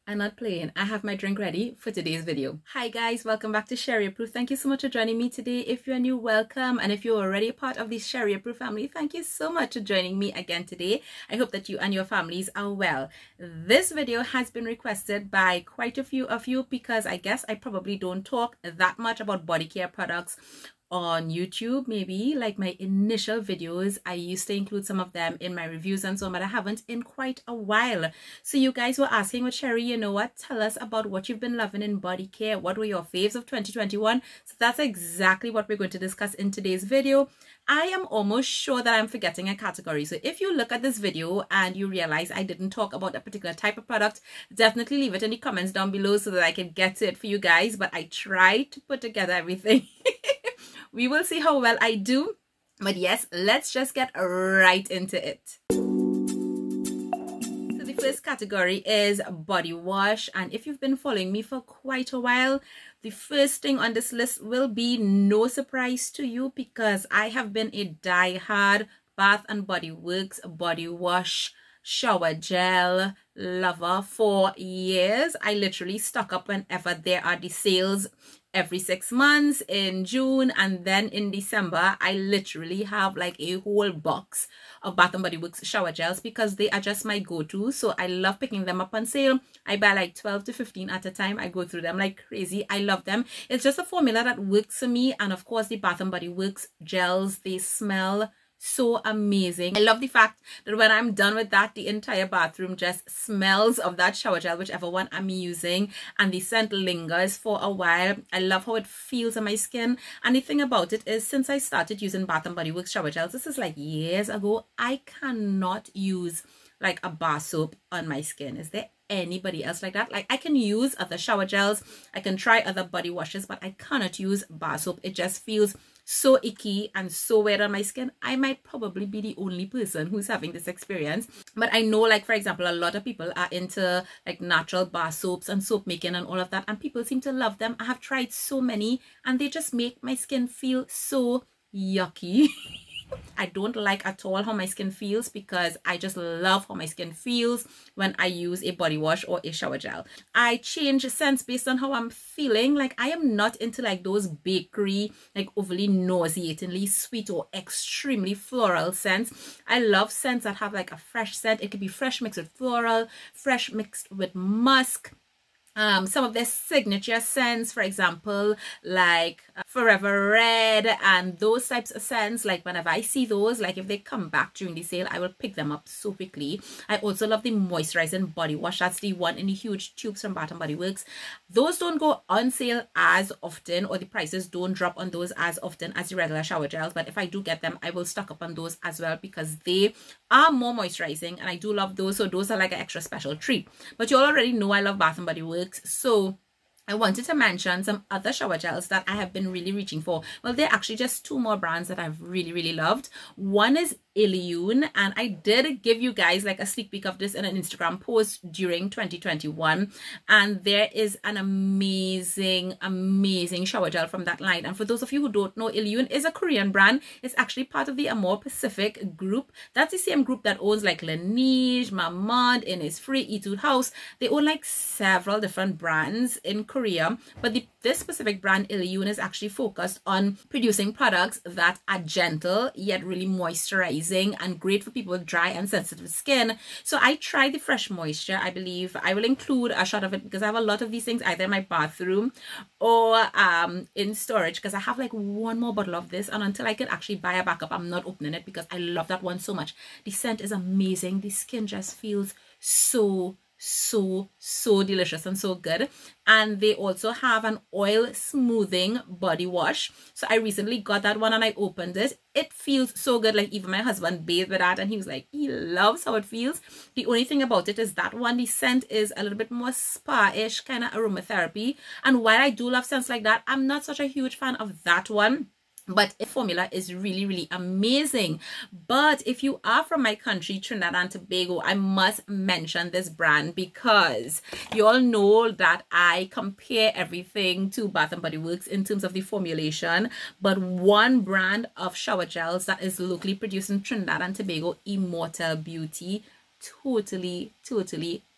I'm not playing. I have my drink ready for today's video. Hi guys, welcome back to Sheri Approved. Thank you so much for joining me today. If you're new, welcome. And if you're already a part of the Sheri Approved family, thank you so much for joining me again today. I hope that you and your families are well. This video has been requested by quite a few of you because I guess I probably don't talk that much about body care products on YouTube. Maybe like my initial videos, I used to include some of them in my reviews and so on, but I haven't in quite a while. So you guys were asking, with Sheri, you know what, tell us about what you've been loving in body care. What were your faves of 2021? So that's exactly what we're going to discuss in today's video. I am almost sure that I'm forgetting a category. So if you look at this video and you realize I didn't talk about a particular type of product, definitely leave it in the comments down below so that I can get to it for you guys. But I tried to put together everything. We will see how well I do. But yes, let's just get right into it. So the first category is body wash. And if you've been following me for quite a while, the first thing on this list will be no surprise to you because I have been a die-hard Bath and Body Works body wash shower gel lover for years. I literally stock up whenever there are the sales every 6 months in June, and then in December I literally have like a whole box of Bath and Body Works shower gels because they are just my go-to. So I love picking them up on sale. I buy like 12 to 15 at a time. I go through them like crazy. I love them. It's just a formula that works for me. And of course the Bath and Body Works gels, they smell so amazing. I love the fact that when I'm done with that, the entire bathroom just smells of that shower gel, whichever one I'm using, and the scent lingers for a while. I love how it feels on my skin. And the thing about it is, since I started using Bath and Body Works shower gels, this is like years ago, I cannot use like a bar soap on my skin. Is there anybody else like that? Like, I can use other shower gels, I can try other body washes, but I cannot use bar soap. It just feels so icky and so weird on my skin. I might probably be the only person who's having this experience, but I know, like, for example, a lot of people are into like natural bar soaps and soap making and all of that, and people seem to love them. I have tried so many and they just make my skin feel so yucky. I don't like at all how my skin feels because I just love how my skin feels when I use a body wash or a shower gel. I change scents based on how I'm feeling. Like, I am not into like those bakery, like overly nauseatingly sweet or extremely floral scents. I love scents that have like a fresh scent. It could be fresh mixed with floral, fresh mixed with musk. Some of their signature scents, for example, like Forever Red and those types of scents. Like, whenever I see those, like if they come back during the sale, I will pick them up so quickly. I also love the moisturizing body wash. That's the one in the huge tubes from Bath and Body Works. Those don't go on sale as often, or the prices don't drop on those as often as the regular shower gels. But if I do get them, I will stock up on those as well because they are more moisturizing and I do love those. So those are like an extra special treat. But you all already know I love Bath and Body Works. So I wanted to mention some other shower gels that I have been really reaching for. Well, they're actually just two more brands that I've really loved. One is Lotion, and I did give you guys like a sneak peek of this in an Instagram post during 2021, and there is an amazing shower gel from that line. And for those of you who don't know, Lotion is a Korean brand. It's actually part of the Amore Pacific group. That's the same group that owns like Laneige, Mamad, Innisfree, Etude House. They own like several different brands in Korea, but this specific brand Lotion is actually focused on producing products that are gentle yet really moisturizing and great for people with dry and sensitive skin. So I tried the Fresh Moisture. I believe I will include a shot of it because I have a lot of these things either in my bathroom or in storage, because I have like one more bottle of this, and until I can actually buy a backup, I'm not opening it because I love that one so much. The scent is amazing. The skin just feels so delicious and so good. And they also have an oil smoothing body wash. So I recently got that one and I opened it. It feels so good. Like, even my husband bathed with that and he was like, he loves how it feels. The only thing about it is that one, the scent is a little bit more spa-ish kind of aromatherapy. And while I do love scents like that, I'm not such a huge fan of that one. But the formula is really amazing. But if you are from my country, Trinidad and Tobago, I must mention this brand because you all know that I compare everything to Bath and Body Works in terms of the formulation. But one brand of shower gels that is locally produced in Trinidad and Tobago, Immortelle Beauty, totally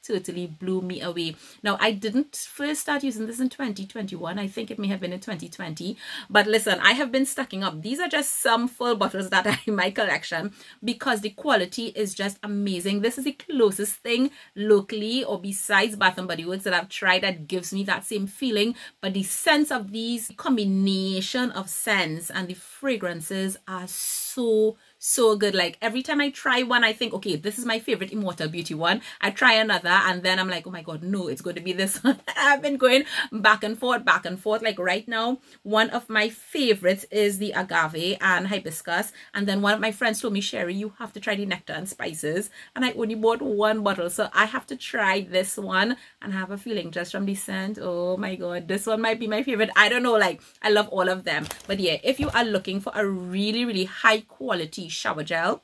totally blew me away. Now, I didn't first start using this in 2021. I think it may have been in 2020. But listen, I have been stacking up. These are just some full bottles that are in my collection because the quality is just amazing. This is the closest thing locally or besides Bath & Body Works that I've tried that gives me that same feeling. But the scents of these, combination of scents and the fragrances are so good. Like every time I try one, I think, okay, this is my favorite Immortelle Beauty one. I try another and then I'm like, oh my god, no, it's going to be this one. I've been going back and forth. Like right now, one of my favorites is the agave and hibiscus, and then one of my friends told me, Sheri, you have to try the nectar and spices, and I only bought one bottle, so I have to try this one and have a feeling just from the scent. Oh my god, this one might be my favorite. I don't know, like I love all of them. But yeah, if you are looking for a really high quality shower gel,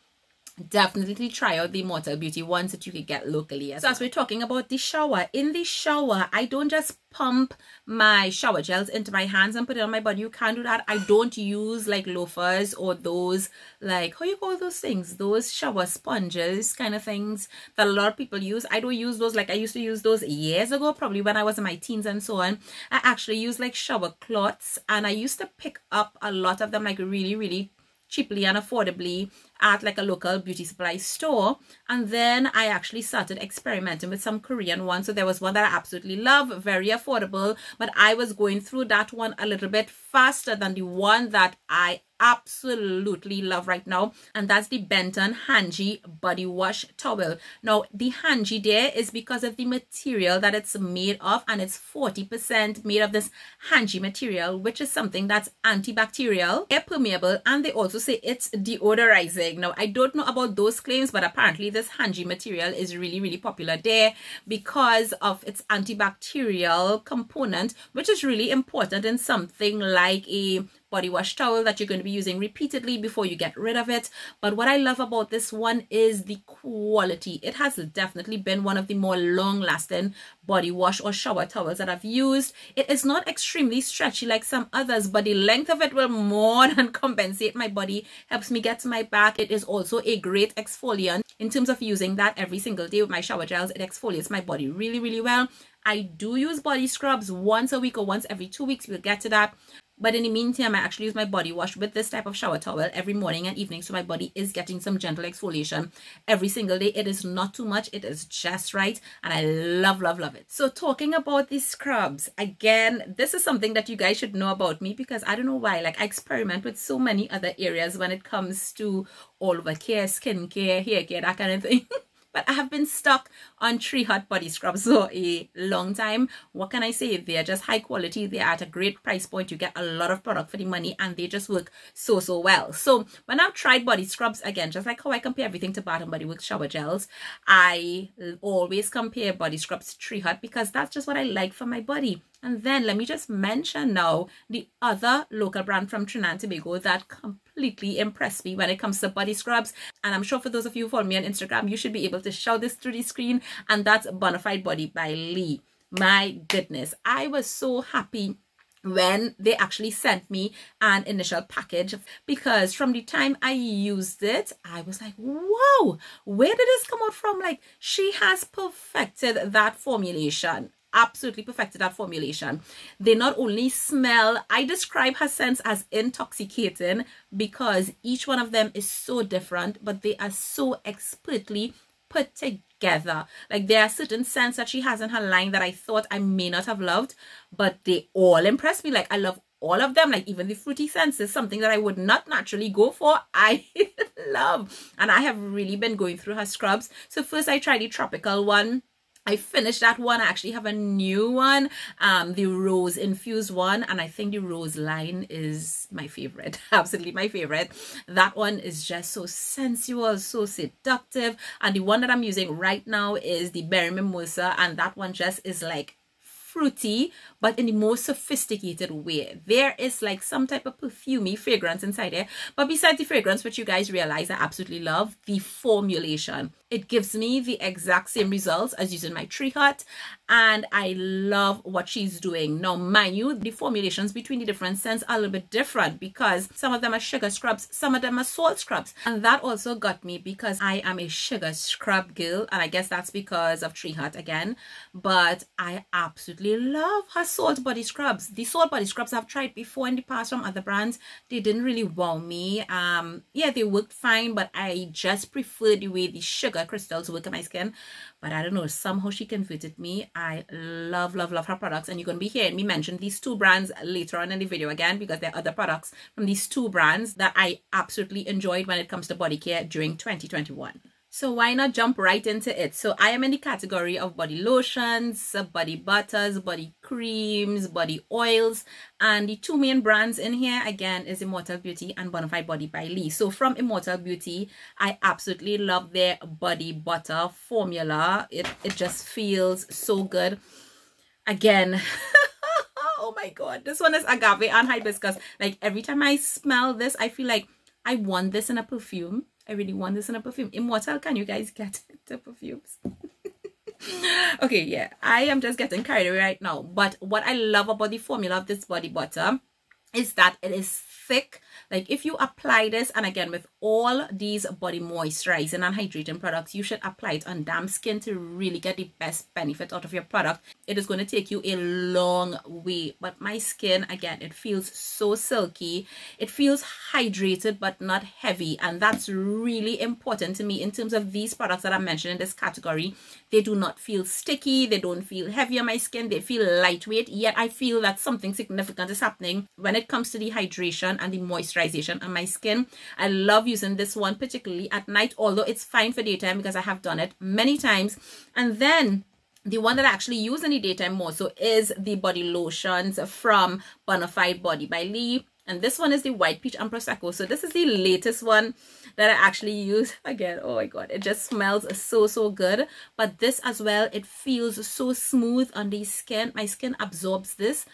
definitely try out the Immortelle Beauty ones that you can get locally. So as we're talking about the shower, in the shower, I don't just pump my shower gels into my hands and put it on my body. You can't do that. I don't use like loafers or those, like, how you call those things, those shower sponges kind of things that a lot of people use. I don't use those. Like I used to use those years ago, probably when I was in my teens and so on. I actually use like shower cloths, and I used to pick up a lot of them like really cheaply and affordably at like a local beauty supply store. And then I actually started experimenting with some Korean ones. So there was one that I absolutely love, very affordable, but I was going through that one a little bit faster than the one that I absolutely love right now, and that's the Benton Hanji body wash towel. Now the Hanji there is because of the material that it's made of, and it's 40% made of this Hanji material, which is something that's antibacterial, air permeable, and they also say it's deodorizing. Now I don't know about those claims, but apparently this Hanji material is really popular there because of its antibacterial component, which is really important in something like a body wash towel that you're going to be using repeatedly before you get rid of it. But what I love about this one is the quality. It has definitely been one of the more long-lasting body wash or shower towels that I've used. It is not extremely stretchy like some others, but the length of it will more than compensate my body, helps me get to my back. It is also a great exfoliant. In terms of using that every single day with my shower gels, it exfoliates my body really well. I do use body scrubs once a week or once every 2 weeks. We'll get to that. But in the meantime, I actually use my body wash with this type of shower towel every morning and evening, so my body is getting some gentle exfoliation every single day. It is not too much, it is just right, and I love it. So talking about these scrubs, again, this is something that you guys should know about me, because I don't know why, like I experiment with so many other areas when it comes to all over care, skincare, hair care, that kind of thing. But I have been stuck on Tree Hut body scrubs for a long time. What can I say? They're just high quality. They're at a great price point. You get a lot of product for the money, and they just work so well. So when I've tried body scrubs, again, just like how I compare everything to Bath & Body Works shower gels, I always compare body scrubs to Tree Hut because that's just what I like for my body. And then let me just mention now the other local brand from Trinidad and Tobago that completely impressed me when it comes to body scrubs. And I'm sure for those of you who follow me on Instagram, you should be able to shout this through the screen. And that's Bonafide Body by Lee. My goodness, I was so happy when they actually sent me an initial package, because from the time I used it, I was like, wow, where did this come out from? Like, she has perfected that formulation. Absolutely perfected that formulation. They not only smell, I describe her scents as intoxicating because each one of them is so different, but they are so expertly put together. Like, there are certain scents that she has in her line that I thought I may not have loved, but they all impress me. Like, I love all of them. Like, even the fruity scents is something that I would not naturally go for. I love, and I have really been going through her scrubs. So first I tried the tropical one. I finished that one. I actually have a new one, the rose infused one, and I think the rose line is my favorite. Absolutely my favorite. That one is just so sensual, so seductive, and the one that I'm using right now is the berry mimosa, and that one just is like fruity, but in the most sophisticated way. There is like some type of perfumey fragrance inside there, but besides the fragrance, which you guys realize I absolutely love, the formulation It gives me the exact same results as using my Tree Hut, and I love what she's doing. Now, mind you, the formulations between the different scents are a little bit different because some of them are sugar scrubs, some of them are salt scrubs. And that also got me because I am a sugar scrub girl, and I guess that's because of Tree Hut again. But I absolutely love her salt body scrubs. The salt body scrubs I've tried before in the past from other brands, they didn't really wow me. Yeah, they worked fine, but I just prefer the way the sugar crystals work on my skin. But I don't know, somehow she converted me. I love, love, love her products. And you're going to be hearing me mention these two brands later on in the video again, because there are other products from these two brands that I absolutely enjoyed when it comes to body care during 2021. So why not jump right into it? So I am in the category of body lotions, body butters, body creams, body oils. And the two main brands in here, again, is Immortelle Beauty and Bonafide Body by Lee. So from Immortelle Beauty, I absolutely love their body butter formula. It just feels so good. Again, oh my God, this one is agave and hibiscus. Like every time I smell this, I feel like I want this in a perfume. I really want this in a perfume. Immortelle, can you guys get into perfumes? Okay, yeah, I am just getting carried away right now. But what I love about the formula of this body butter is that it is thick. Like if you apply this, and again with all these body moisturizing and hydrating products, you should apply it on damp skin to really get the best benefit out of your product. It is going to take you a long way. But my skin, again, it feels so silky. It feels hydrated but not heavy, and that's really important to me in terms of these products that I mentioned in this category. They do not feel sticky, they don't feel heavy on my skin, they feel lightweight, yet I feel that something significant is happening when it comes to the hydration and the moisturization on my skin. I love using this one particularly at night, although it's fine for daytime because I have done it many times. And then the one that I actually use in the daytime more so is the body lotions from Bonafide Body by Lee. And this one is the White Peach and Prosecco. So this is the latest one that I actually use. Again, oh my God, it just smells so good. But this as well, it feels so smooth on the skin. My skin absorbs this.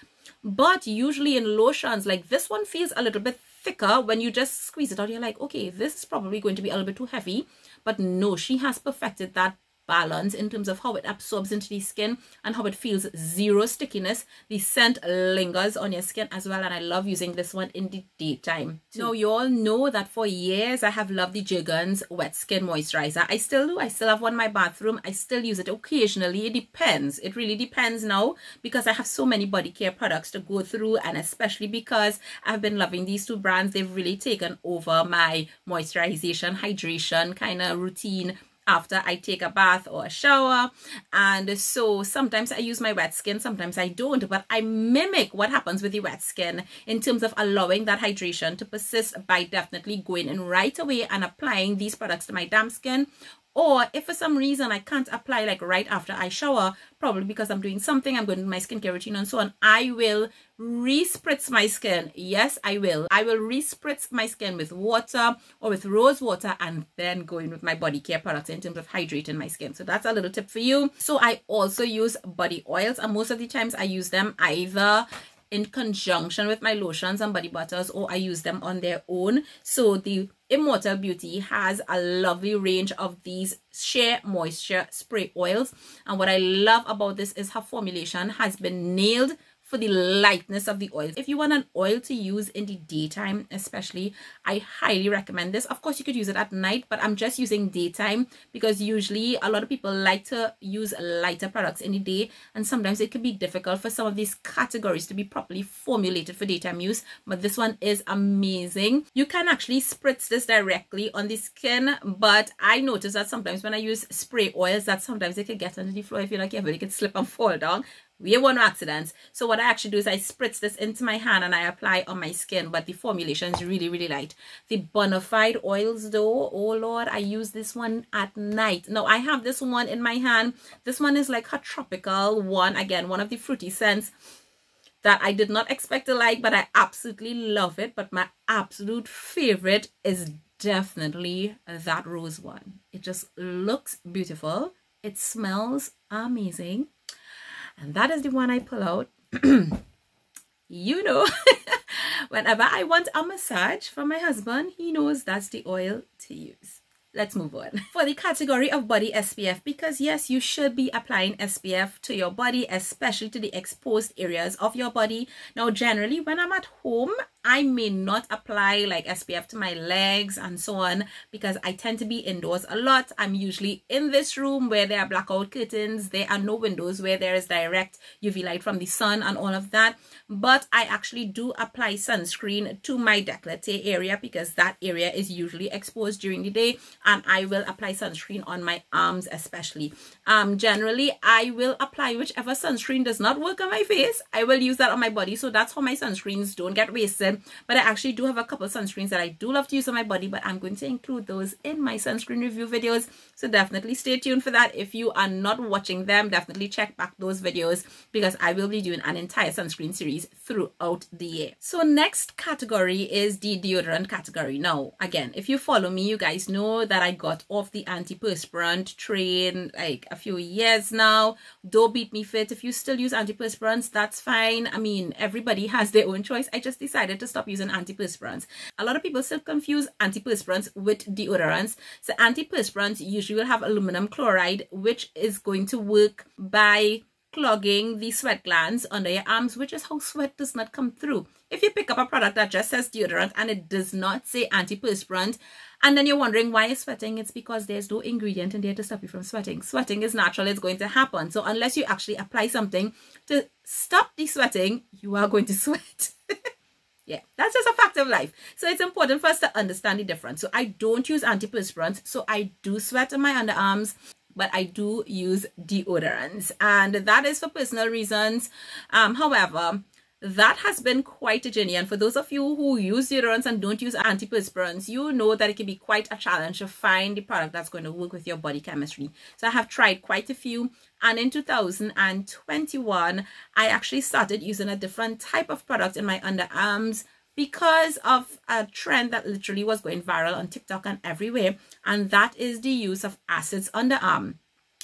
But usually in lotions, like this one feels a little bit thicker. When you just squeeze it out, you're like, okay, this is probably going to be a little bit too heavy. But no, she has perfected that balance in terms of how it absorbs into the skin and how it feels zero stickiness. The scent lingers on your skin as well, and I love using this one in the daytime too. Now you all know that for years I have loved the Jergens wet skin moisturizer. I still do. I still have one in my bathroom. I still use it occasionally. It depends. It really depends now because I have so many body care products to go through, and especially because I've been loving these two brands. They've really taken over my moisturization, hydration kind of routine after I take a bath or a shower. And so sometimes I use my wet skin, sometimes I don't, but I mimic what happens with the wet skin in terms of allowing that hydration to persist by definitely going in right away and applying these products to my damp skin. Or if for some reason I can't apply like right after I shower, probably because I'm doing something, I'm going to my skincare routine and so on, I will re-spritz my skin. Yes, I will. I will re-spritz my skin with water or with rose water and then go in with my body care products in terms of hydrating my skin. So that's a little tip for you. So I also use body oils, and most of the times I use them either in conjunction with my lotions and body butters, or I use them on their own. So the Immortelle Beauty has a lovely range of these Sheer Moisture spray oils, and what I love about this is her formulation has been nailed for the lightness of the oil. If you want an oil to use in the daytime especially, I highly recommend this. Of course you could use it at night, but I'm just using daytime because usually a lot of people like to use lighter products in the day, and sometimes it can be difficult for some of these categories to be properly formulated for daytime use. But this one is amazing. You can actually spritz this directly on the skin, but I notice that sometimes when I use spray oils that sometimes it can get under the floor. If you're not careful, it can slip and fall down. We have one accidents. So what I actually do is I spritz this into my hand and I apply on my skin, but the formulation is really light. The Bonafide oils though, oh Lord, I use this one at night. Now I have this one in my hand. This one is like a tropical one. Again, one of the fruity scents that I did not expect to like, but I absolutely love it. But my absolute favorite is definitely that rose one. It just looks beautiful. It smells amazing. And that is the one I pull out, you know, whenever I want a massage from my husband, he knows that's the oil to use. let's move on. For the category of body SPF, because yes, you should be applying SPF to your body, especially to the exposed areas of your body. Now, generally, when I'm at home, I may not apply like SPF to my legs and so on because I tend to be indoors a lot. I'm usually in this room where there are blackout curtains. There are no windows where there is direct UV light from the sun and all of that. But I actually do apply sunscreen to my décolleté area because that area is usually exposed during the day, and I will apply sunscreen on my arms especially. Generally, I will apply whichever sunscreen does not work on my face. I will use that on my body, so that's how my sunscreens don't get wasted. But I actually do have a couple of sunscreens that I do love to use on my body, but I'm going to include those in my sunscreen review videos, so definitely stay tuned for that. If you are not watching them, definitely check back those videos because I will be doing an entire sunscreen series throughout the year. So next category is the deodorant category. Now again, if you follow me, you guys know that I got off the antiperspirant train like a few years now. Don't beat me fit. If you still use antiperspirants, that's fine. I mean, everybody has their own choice. I just decided to stop using antiperspirants. A lot of people still confuse antiperspirants with deodorants. So antiperspirants usually will have aluminum chloride, which is going to work by clogging the sweat glands under your arms, which is how sweat does not come through. If you pick up a product that just says deodorant and it does not say antiperspirant, and then you're wondering why you're sweating, it's because there's no ingredient in there to stop you from sweating. Sweating is natural, it's going to happen. So unless you actually apply something to stop the sweating, you are going to sweat. Yeah, that's just a fact of life. So it's important for us to understand the difference. So I don't use antiperspirants, so I do sweat on my underarms, but I do use deodorants, and that is for personal reasons. However, that has been quite a journey, and for those of you who use deodorants and don't use antiperspirants, you know that it can be quite a challenge to find the product that's going to work with your body chemistry. So I have tried quite a few, and in 2021 I actually started using a different type of product in my underarms because of a trend that literally was going viral on TikTok and everywhere, and that is the use of acids underarm.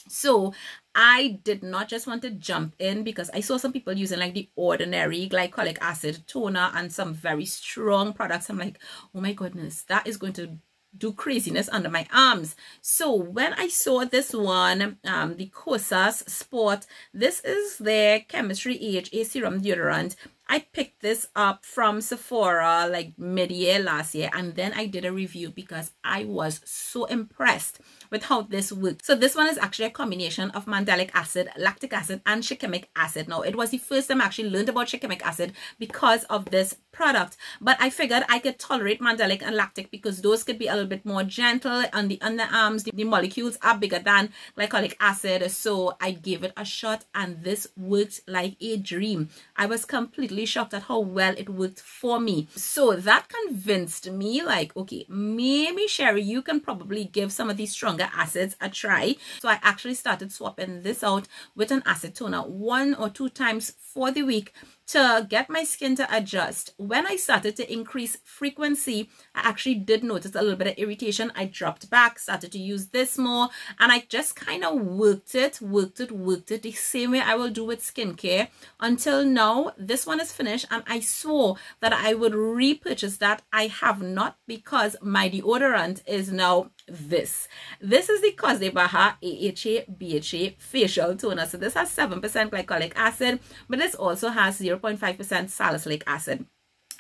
So I did not just want to jump in because I saw some people using like the ordinary glycolic acid toner and some very strong products. I'm like, oh my goodness, that is going to do craziness under my arms. So when I saw this one, the Kosas Sport, this is their Chemistry AHA Serum Deodorant. I picked this up from Sephora like mid-year last year, and then I did a review because I was so impressed with how this worked. So this one is actually a combination of mandelic acid, lactic acid, and shikimic acid. Now, it was the first time I actually learned about shikimic acid because of this product, but I figured I could tolerate mandelic and lactic because those could be a little bit more gentle on the underarms. The molecules are bigger than glycolic acid, so I gave it a shot, and this worked like a dream. I was completely shocked at how well it worked for me. So that convinced me like, okay, maybe Sheri, you can probably give some of these stronger acids a try. So I actually started swapping this out with an acid toner 1 or 2 times for the week to get my skin to adjust. When I started to increase frequency, I actually did notice a little bit of irritation. I dropped back, started to use this more, and I just kind of worked it the same way I will do with skincare until now. This one is finished, and I swore that I would repurchase that. I have not, because my deodorant is now this. This is the Cos de Baja AHA BHA facial toner. So this has 7% glycolic acid, but this also has 0.5% salicylic acid.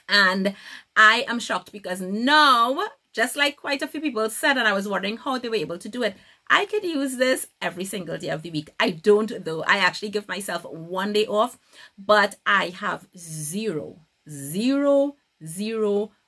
And I am shocked because now, just like quite a few people said, and I was wondering how they were able to do it, I could use this every single day of the week. I don't though. I actually give myself 1 day off, but I have zero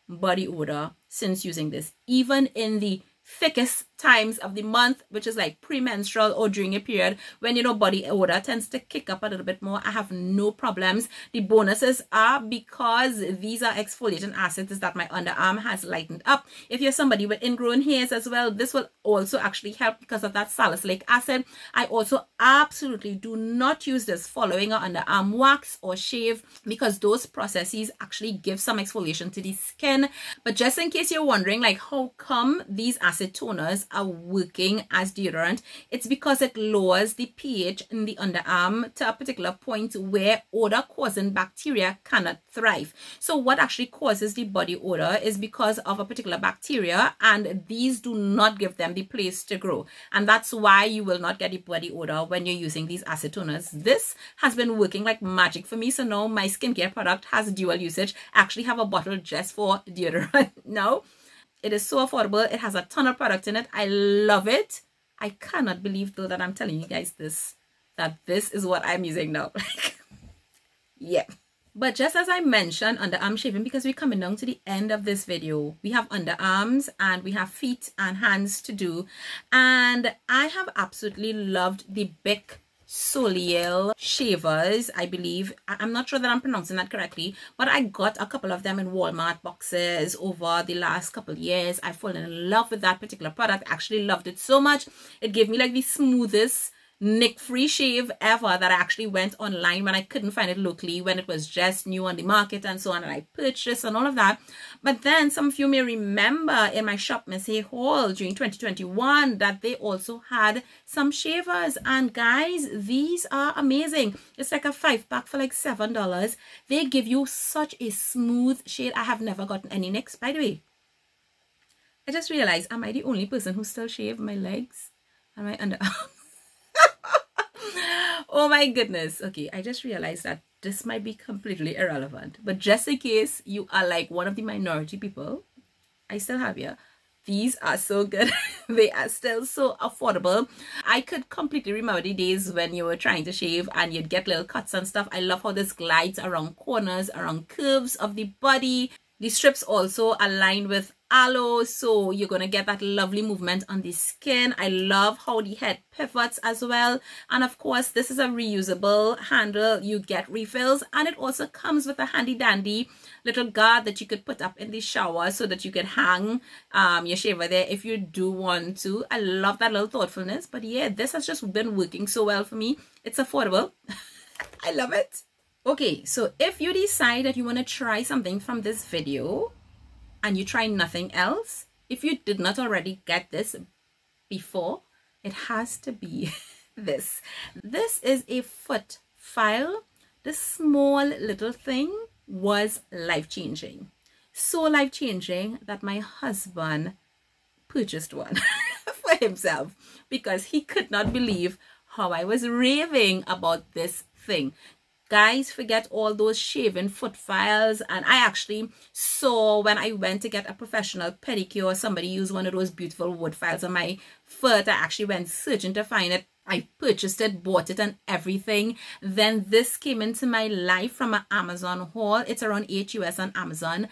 body odor since using this, even in the thickest times of the month, which is like premenstrual or during a period when, you know, body odor tends to kick up a little bit more. I have no problems. The bonuses are, because these are exfoliating acids, is that my underarm has lightened up. If you're somebody with ingrown hairs as well, this will also actually help because of that salicylic acid. I also absolutely do not use this following an underarm wax or shave because those processes actually give some exfoliation to the skin. But just in case you're wondering, like, how come these acid toners are working as deodorant. It's because it lowers the pH in the underarm to a particular point where odor causing bacteria cannot thrive. So what actually causes the body odor is because of a particular bacteria, and these do not give them the place to grow. And that's why you will not get the body odor when you're using these acetoners. This has been working like magic for me. So now my skincare product has dual usage. I actually have a bottle just for deodorant now. It is so affordable. It has a ton of product in it. I love it. I cannot believe though that I'm telling you guys this, that this is what I'm using now. Yeah. But just as I mentioned, underarm shaving, because we're coming down to the end of this video, we have underarms and we have feet and hands to do. And I have absolutely loved the Bic Soleil shavers, I believe. I'm not sure that I'm pronouncing that correctly, but I got a couple of them in Walmart boxes over the last couple of years. I've fallen in love with that particular product. I actually loved it so much. It gave me like the smoothest nick-free shave ever that I actually went online when I couldn't find it locally, when it was just new on the market and so on, and I purchased and all of that. But then some of you may remember in my Shop Miss Hay haul during 2021 that they also had some shavers, and guys, these are amazing. It's like a 5-pack for like $7. They give you such a smooth shade. I have never gotten any nicks, by the way. I just realized, am I the only person who still shave my legs and my underarms? Oh my goodness. Okay, I just realized that this might be completely irrelevant, but just in case you are like one of the minority people, I still have you. These are so good. They are still so affordable. I could completely remember the days when you were trying to shave and you'd get little cuts and stuff. I love how this glides around corners, around curves of the body. The strips also align with aloe, so you're going to get that lovely movement on the skin. I love how the head pivots as well. And of course, this is a reusable handle. You get refills, and it also comes with a handy dandy little guard that you could put up in the shower so that you could hang your shaver there if you do want to. I love that little thoughtfulness. But yeah, this has just been working so well for me. It's affordable. I love it. Okay, so if you decide that you want to try something from this video and you try nothing else, if you did not already get this before, it has to be this. This is a foot file. This small little thing was life-changing. So life-changing that my husband purchased one for himself because he could not believe how I was raving about this thing. Guys, forget all those shaving foot files. And I actually saw when I went to get a professional pedicure, somebody used one of those beautiful wood files on my foot. I actually went searching to find it. I purchased it, bought it and everything. Then this came into my life from an Amazon haul. It's around $8 US on Amazon.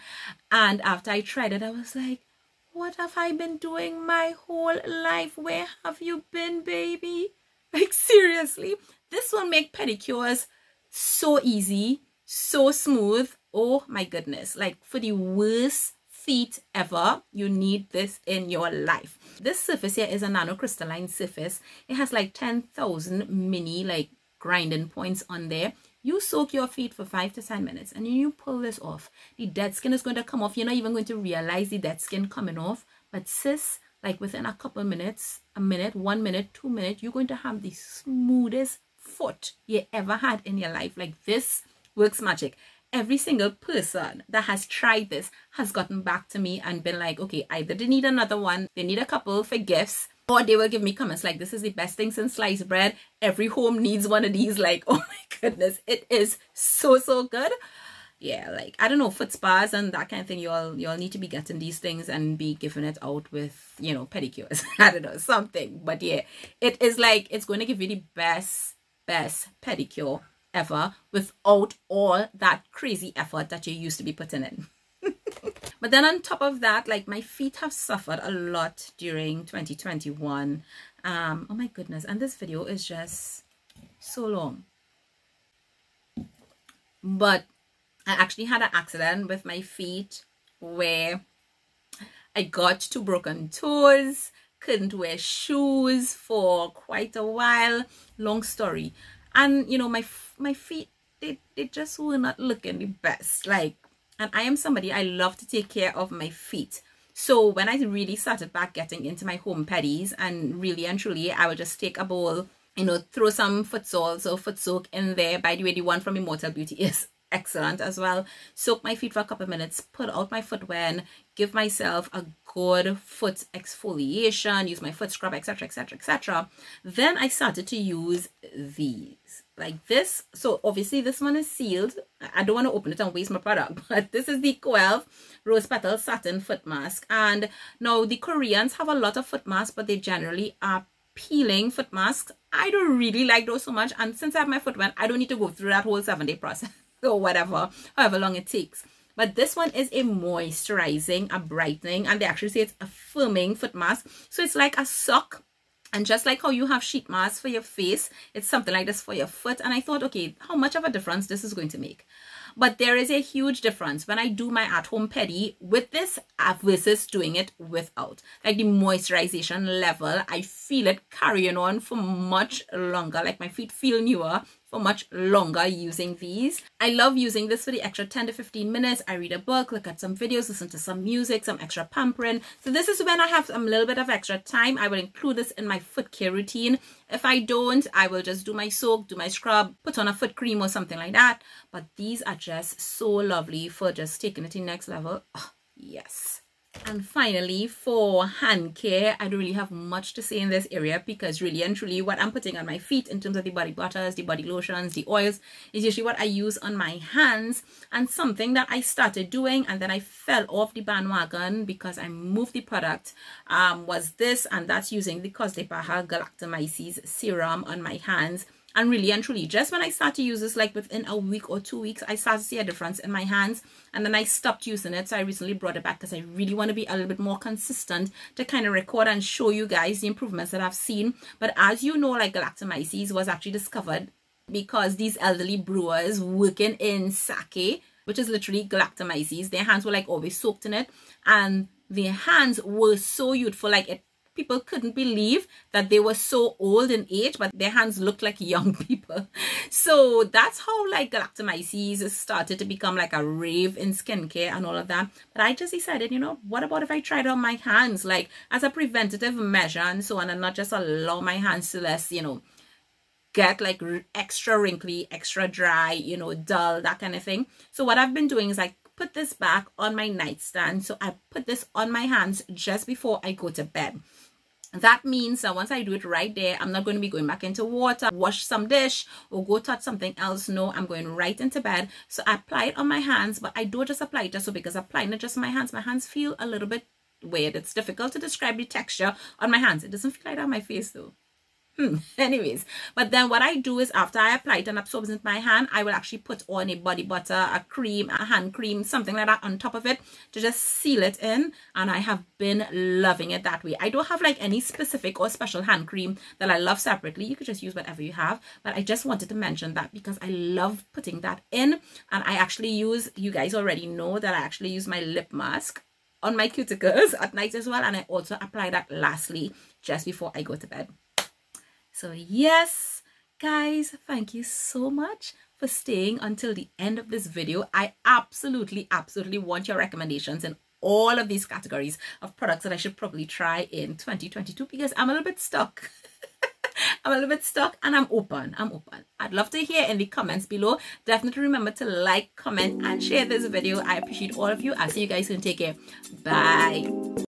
And after I tried it, I was like, what have I been doing my whole life? Where have you been, baby? Like, seriously, this will make pedicures so easy, so smooth. Oh my goodness. Like, for the worst feet ever, you need this in your life. This surface here is a nanocrystalline surface. It has like 10,000 mini like grinding points on there. You soak your feet for 5 to 10 minutes and then you pull this off. The dead skin is going to come off. You're not even going to realize the dead skin coming off. But sis, like within a couple minutes, a minute, 1 minute, 2 minutes, you're going to have the smoothest foot you ever had in your life. Like, this works magic. Every single person that has tried this has gotten back to me and been like, okay, either they need another one, they need a couple for gifts, or they will give me comments like, this is the best thing since sliced bread. Every home needs one of these. Like, oh my goodness, it is so good. Yeah, like, I don't know, foot spas and that kind of thing, you all need to be getting these things and be giving it out with, you know, pedicures. I don't know, something. But yeah, it is like, it's going to give you the best pedicure ever without all that crazy effort that you used to be putting in. But then on top of that, like, my feet have suffered a lot during 2021. Oh my goodness, and this video is just so long. But I actually had an accident with my feet where I got 2 broken toes, couldn't wear shoes for quite a while. Long story. And you know, my feet, they just were not looking the best. Like, and I am somebody, I love to take care of my feet. So when I really started back getting into my home pedis, and really and truly, I would just take a bowl, you know, throw some foot salts or foot soak in there. By the way, the one from Immortelle Beauty is excellent as well. Soak my feet for a couple of minutes, put out my footwear, and give myself a good foot exfoliation, use my foot scrub, etc, etc, etc. Then I started to use these like this. So obviously this one is sealed. I don't want to open it and waste my product, but this is the Koelf Rose Petal Satin Foot Mask. And now the Koreans have a lot of foot masks, but they generally are peeling foot masks. I don't really like those so much, and since I have my footwear, I don't need to go through that whole 7-day process or whatever, however long it takes. But this one is a moisturizing, a brightening, and they actually say it's a firming foot mask. So it's like a sock, and just like how you have sheet masks for your face, it's something like this for your foot. And I thought, okay, how much of a difference this is going to make? But there is a huge difference when I do my at-home pedi with this versus doing it without. Like the moisturization level, I feel it carrying on for much longer. Like my feet feel newer for much longer using these. I love using this for the extra 10 to 15 minutes. I read a book, look at some videos, listen to some music, some extra pampering. So this is when I have a little bit of extra time. I will include this in my foot care routine. If I don't, I will just do my soak, do my scrub, put on a foot cream or something like that. But these are just so lovely for just taking it to the next level. Oh, yes. And finally, for hand care, I don't really have much to say in this area, because really and truly what I'm putting on my feet in terms of the body butters, the body lotions, the oils is usually what I use on my hands. And something that I started doing and then I fell off the bandwagon because I moved the product was this, and that's using the Kosas Galactomyces serum on my hands. And really and truly, just when I start to use this, like within a week or 2 weeks, I start to see a difference in my hands. And then I stopped using it. So I recently brought it back because I really want to be a little bit more consistent to kind of record and show you guys the improvements that I've seen. But as you know, like galactomyces was actually discovered because these elderly brewers working in sake, which is literally galactomyces, their hands were like always soaked in it. And their hands were so youthful, like it. People couldn't believe that they were so old in age, but their hands looked like young people. So that's how like galactomyces started to become like a rave in skincare and all of that. But I just decided, you know, what about if I tried on my hands, like as a preventative measure and so on, and not just allow my hands to less, you know, get like extra wrinkly, extra dry, you know, dull, that kind of thing. So what I've been doing is like put this back on my nightstand. So I put this on my hands just before I go to bed. That means that once I do it right there, I'm not going to be going back into water, wash some dish, or go touch something else. No, I'm going right into bed. So I apply it on my hands, but I don't just apply it just so, because applying it just on my hands feel a little bit weird. It's difficult to describe the texture on my hands. It doesn't feel like that on my face though. Anyways, but then what I do is after I apply it and absorbs into my hand, I will actually put on a body butter, a cream, a hand cream, something like that on top of it to just seal it in. And I have been loving it that way. I don't have like any specific or special hand cream that I love separately. You could just use whatever you have, but I just wanted to mention that because I love putting that in. And I actually use, you guys already know that I actually use my lip mask on my cuticles at night as well, and I also apply that lastly just before I go to bed. So yes, guys, thank you so much for staying until the end of this video. I absolutely want your recommendations in all of these categories of products that I should probably try in 2022, because I'm a little bit stuck. I'm a little bit stuck and I'm open. I'd love to hear in the comments below. Definitely remember to like, comment, and share this video. I appreciate all of you. I'll see you guys soon. Take care. Bye.